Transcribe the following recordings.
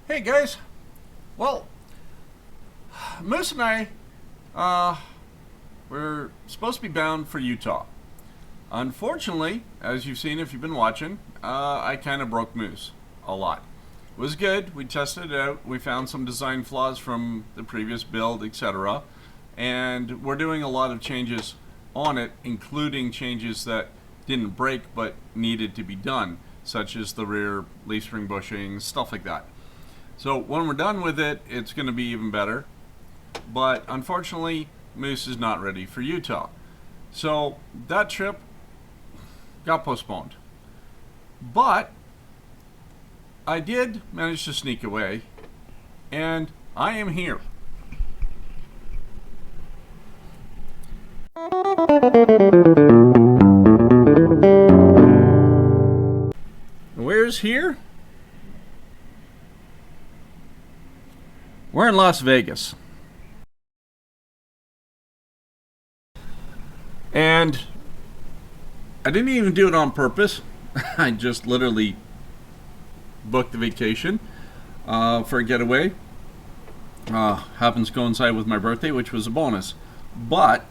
Hey guys, well, Moose and I, we're supposed to be bound for Utah. Unfortunately, as you've seen if you've been watching, I kind of broke Moose a lot. It was good, we tested it out, we found some design flaws from the previous build, etc. And we're doing a lot of changes on it, including changes that didn't break but needed to be done, such as the rear leaf spring bushing, stuff like that. So when we're done with it, it's going to be even better. But unfortunately, Moose is not ready for Utah. So that trip got postponed. But I did manage to sneak away, and I am here. Where's here? We're in Las Vegas. And I didn't even do it on purpose. I just literally booked the vacation for a getaway. Happens to coincide with my birthday, which was a bonus. But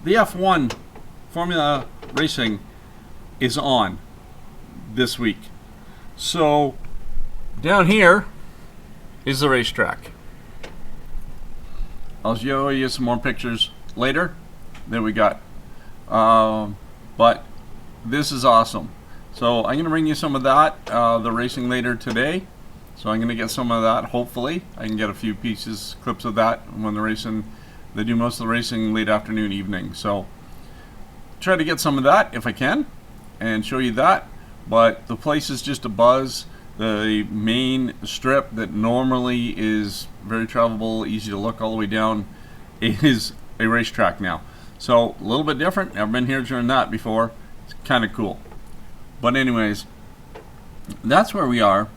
the F1 Formula Racing is on this week. So down here is the racetrack. I'll show you some more pictures later that we got. But this is awesome. So I'm going to bring you some of that, the racing later today. So I'm going to get some of that, hopefully. I can get a few clips of that when they're racing. They do most of the racing late afternoon, evening. So try to get some of that if I can and show you that. But the place is just a buzz. The main strip that normally is very travelable, easy to look all the way down, is a racetrack now. So a little bit different. Never been here during that before. It's kind of cool. But anyways, that's where we are.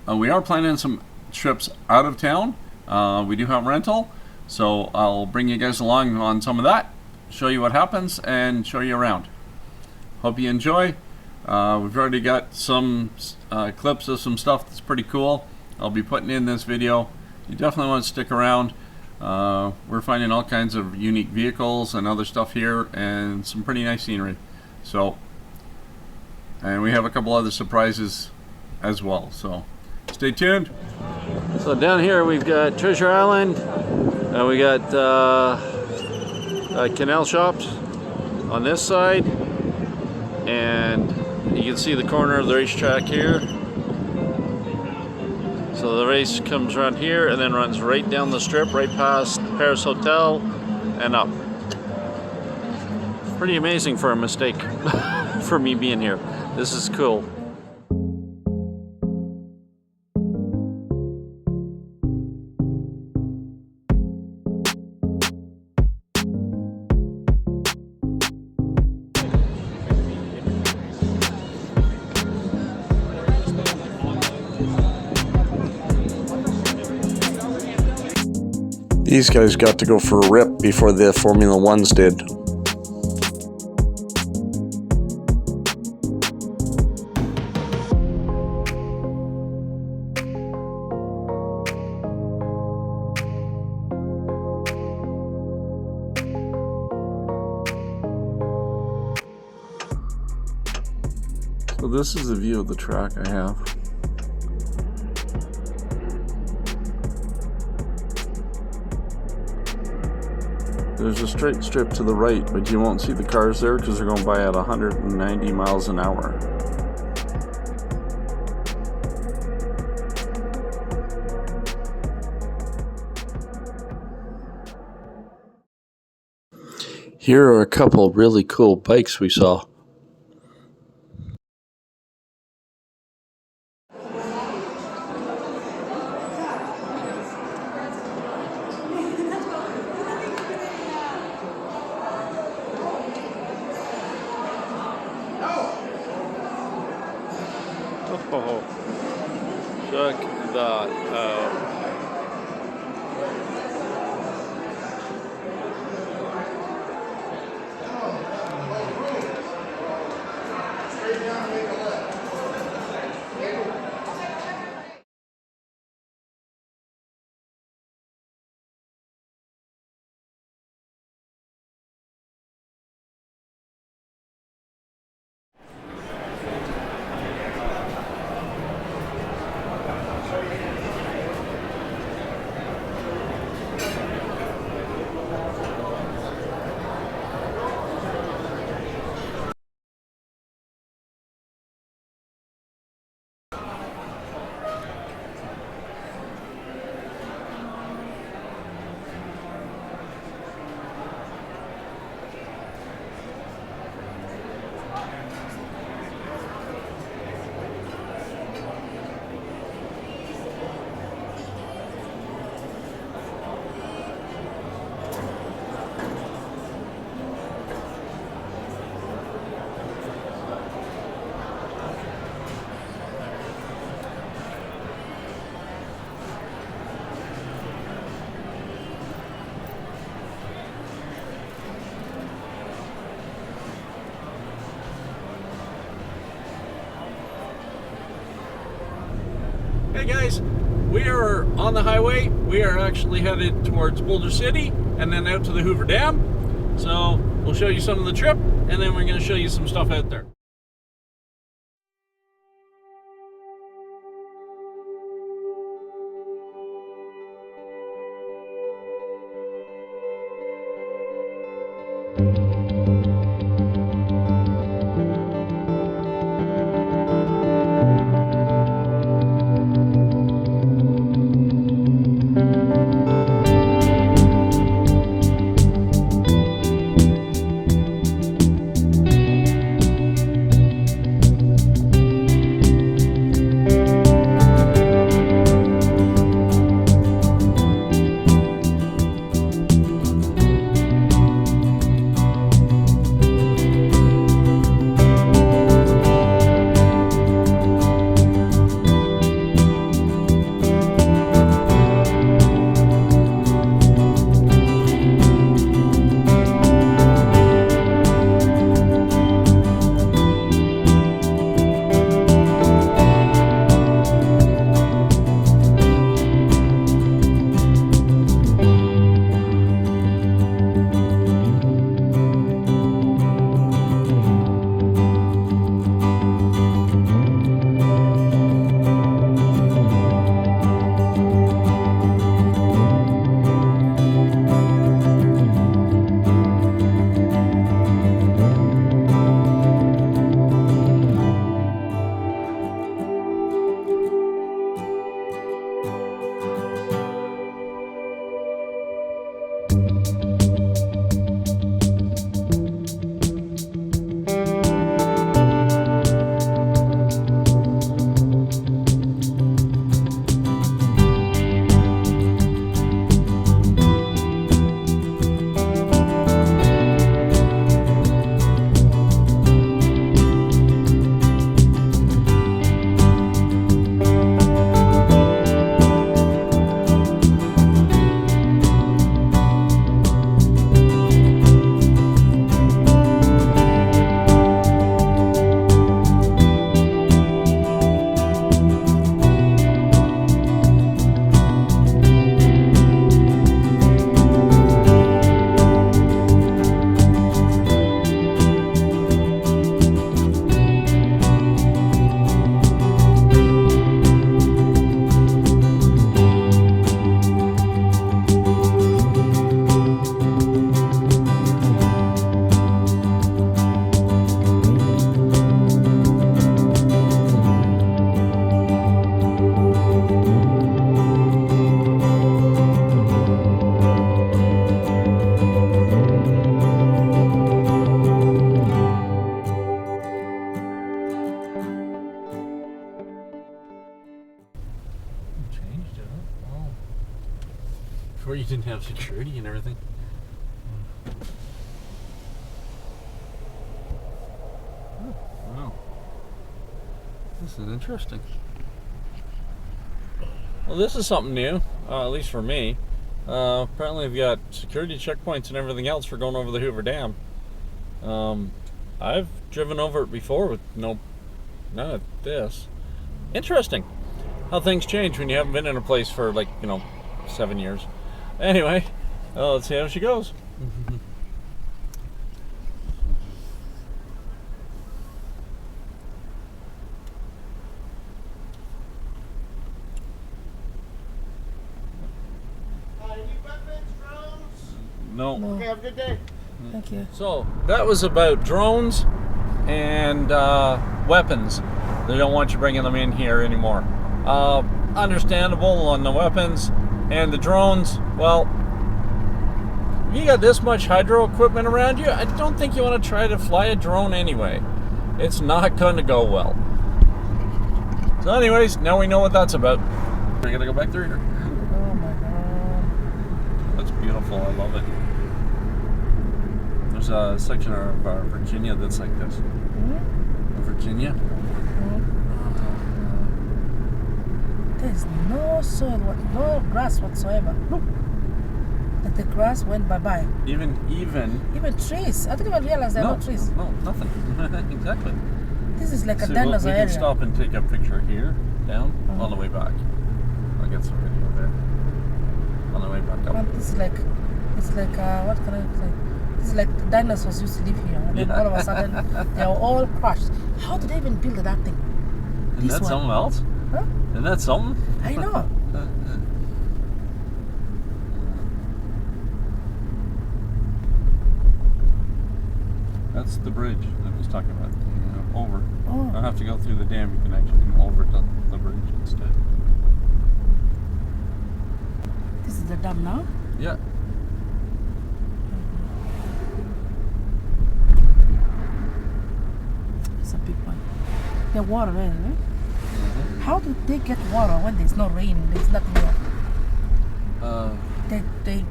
We are planning some trips out of town. We do have rental, so I'll bring you guys along on some of that, show you what happens, and show you around. Hope you enjoy. We've already got some clips of some stuff that's pretty cool. I'll be putting in this video. You definitely want to stick around. We're finding all kinds of unique vehicles and other stuff here, and some pretty nice scenery. So, and we have a couple other surprises as well. So, stay tuned. So down here we've got Treasure Island, and we got canal shops on this side, and you can see the corner of the racetrack here. So the race comes around here and then runs right down the strip, right past Paris Hotel and up. Pretty amazing for a mistake for me being here. This is cool. These guys got to go for a rip before the Formula Ones did. So this is the view of the track I have. There's a straight strip to the right, but you won't see the cars there because they're going by at 190 miles an hour. Here are a couple really cool bikes we saw. Oh, check that out. Hey guys, we are on the highway. We are actually headed towards Boulder City and then out to the Hoover Dam. So we'll show you some of the trip and then we're going to show you some stuff out there. Before you didn't have security and everything. Oh, wow. This is interesting. Well, this is something new, at least for me. Apparently they've got security checkpoints and everything else for going over the Hoover Dam. I've driven over it before with none of this. Interesting how things change when you haven't been in a place for, like, 7 years. Anyway, let's see how she goes. No. Okay, have a good day. Thank you. So that was about drones and weapons. They don't want you bringing them in here anymore. Understandable on the weapons and the drones. Well, you got this much hydro equipment around you, I don't think you want to try to fly a drone anyway. It's not going to go well. So anyways, now we know what that's about. We're going to go back through here. Oh my god. That's beautiful. I love it. There's a section of Virginia that's like this. Virginia? There's no soil, no grass whatsoever. Nope. And the grass went bye-bye. Even Even trees. I didn't even realize there no, were trees. No, nothing. Exactly. This is like a See, dinosaur we can area. stop and take a picture here, down, Uh-huh. on the way back. I'll get some video there. On the way back up. Man, this is like, it's like, what can I say? This is like the dinosaurs used to live here, and then Yeah. all of a sudden they are all crushed. How did they even build that thing? Isn't that one. something else? Huh? Isn't that something? I know. That's the bridge that I was talking about. Over. Oh. I don't have to go through the dam. You can actually go over the bridge instead. This is the dam now. Yeah. It's a big one. The water there, right? How do they get water when there's no rain? There's nothing there. They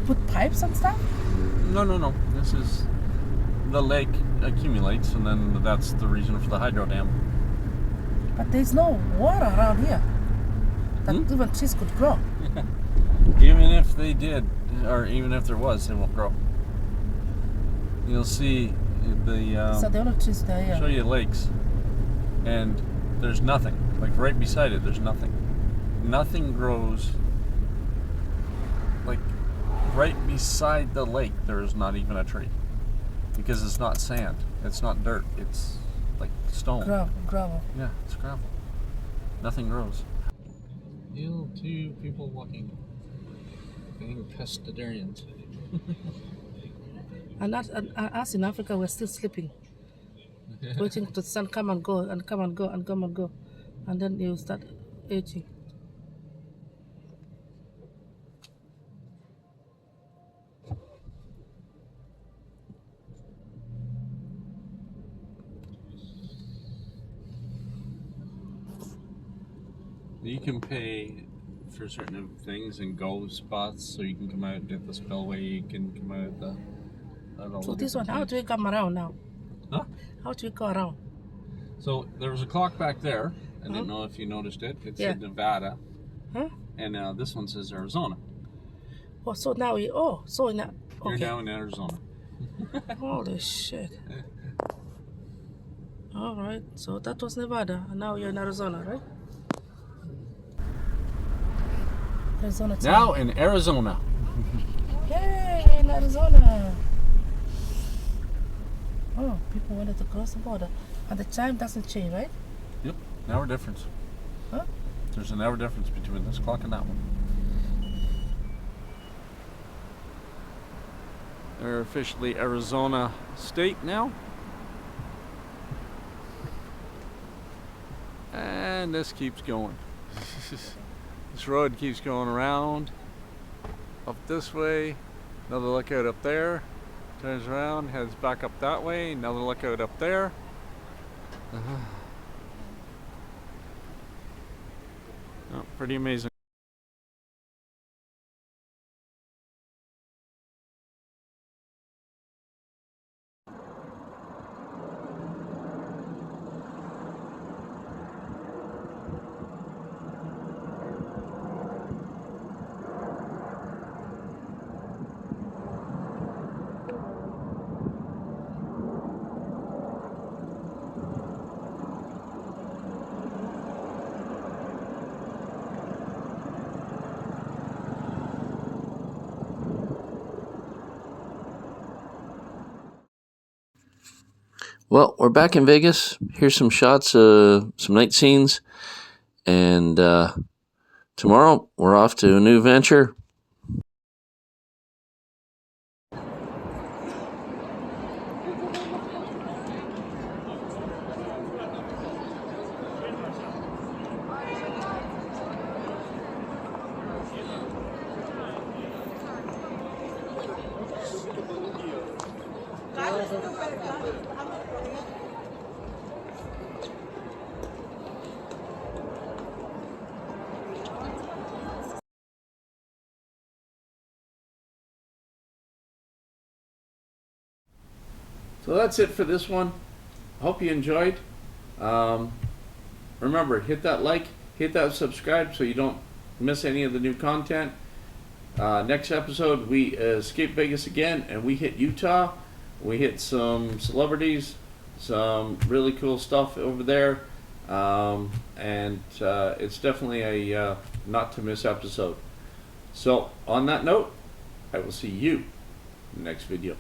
put pipes and stuff. No. This is the lake accumulates, and then that's the reason for the hydro dam. But there's no water around here that even trees could grow. Even if they did, or even if there was, they won't grow. You'll see the. So the only trees there, Show yeah. you lakes, and there's nothing. Like right beside it, there's nothing. Nothing grows. Like right beside the lake, there is not even a tree, because it's not sand. It's not dirt. It's like stone. Gravel. Yeah, it's gravel. Nothing grows. Ill two people walking, being pescatarians. And us in Africa, we're still sleeping, waiting to the sun come and go and come and go and come and go, and then you start aging. You can pay for certain things and go spots, so you can come out at the spillway. You can come out at the. So this one, how do we come around now? Huh? How do we go around? So there was a clock back there. I didn't know if you noticed it. It said Nevada, Huh? and this one says Arizona. Oh, so now we. Oh, so now. You're Okay. now in Arizona. Holy shit. All right. So that was Nevada, and now you're in Arizona, right? Arizona. Too. Now in Arizona. Yay, in Arizona. Oh, people wanted to cross the border, and the time doesn't change, right? Yep, an hour difference. Huh? There's an hour difference between this clock and that one. They're officially Arizona state now. And this keeps going. This road keeps going around. Up this way. Another lookout up there. Turns around, heads back up that way. Another lookout up there. Oh, pretty amazing. Well, we're back in Vegas. Here's some shots of some night scenes. And tomorrow we're off to a new venture. So that's it for this one. Hope you enjoyed. Remember, hit that like, hit that subscribe so you don't miss any of the new content. Next episode, we escape Vegas again and we hit Utah. We hit some celebrities. some really cool stuff over there, and it's definitely a not to miss episode. So on that note, I will see you in the next video.